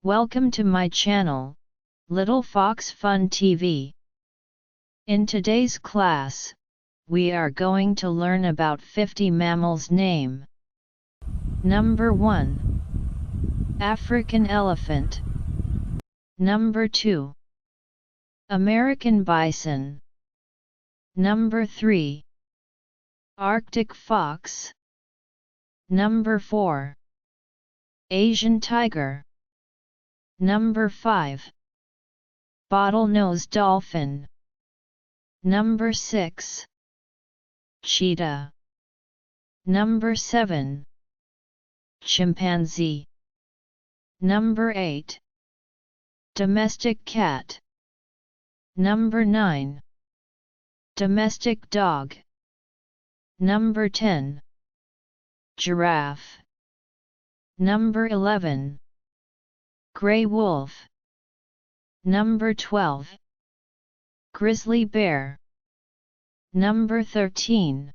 Welcome to my channel, Little Fox Fun TV. In today's class, we are going to learn about 50 mammals name. Number 1. African elephant. Number 2. American bison. Number 3. Arctic fox. Number 4. Asian tiger. Number 5. Bottlenose dolphin. Number 6. Cheetah. Number 7. Chimpanzee. Number 8. Domestic cat. Number 9. Domestic dog. Number 10. Giraffe. Number 11. Gray wolf. Number 12. Grizzly bear. Number 13.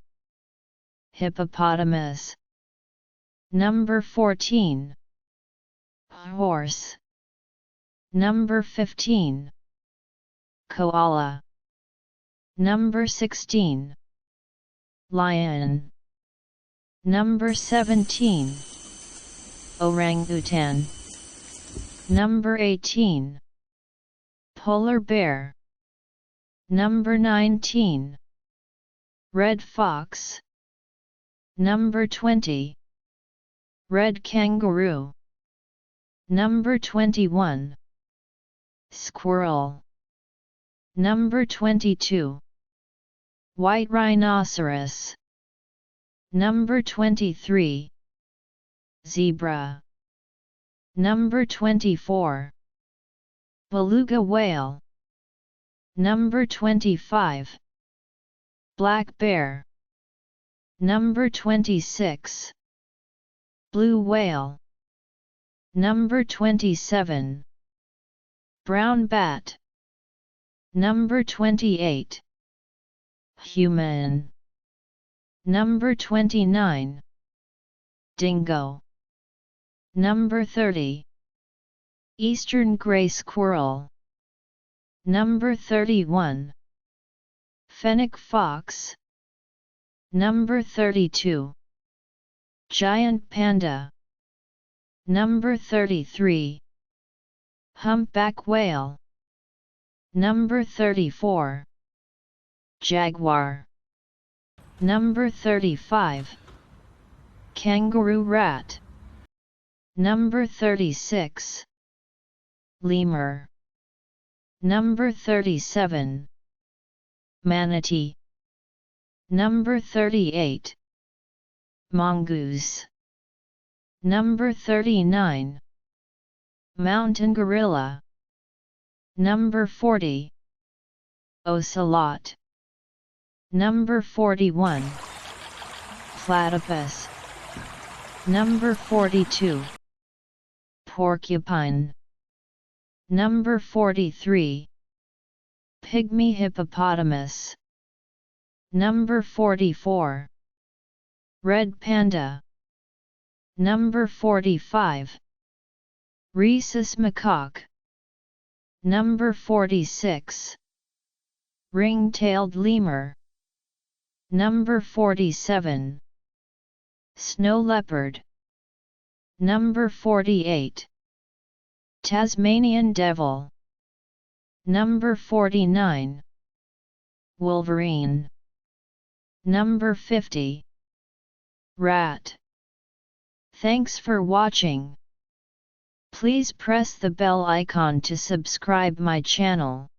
Hippopotamus. Number 14. Horse. Number 15. Koala. Number 16. Lion. Number 17. Orangutan. Number 18. Polar bear. Number 19. Red fox. Number 20. Red kangaroo. Number 21. Squirrel. Number 22. White rhinoceros. Number 23. Zebra. Number 24. Beluga whale. Number 25. Black bear. Number 26. Blue whale. Number 27. Brown bat. Number 28. Human. Number 29. Dingo. Number 30. Eastern gray squirrel. Number 31. Fennec fox. Number 32. Giant panda. Number 33. Humpback whale. Number 34. Jaguar. Number 35. Kangaroo rat. Number 36. Lemur. Number 37. Manatee. Number 38. Mongoose. Number 39. Mountain gorilla. Number 40. Ocelot. Number 41. Platypus. Number 42. Porcupine. Number 43. Pygmy hippopotamus. Number 44. Red panda. Number 45. Rhesus macaque. Number 46. Ring-tailed lemur. Number 47. Snow leopard. Number 48. Tasmanian devil. Number 49. Wolverine. Number 50. Rat. Thanks for watching. Please press the bell icon to subscribe my channel.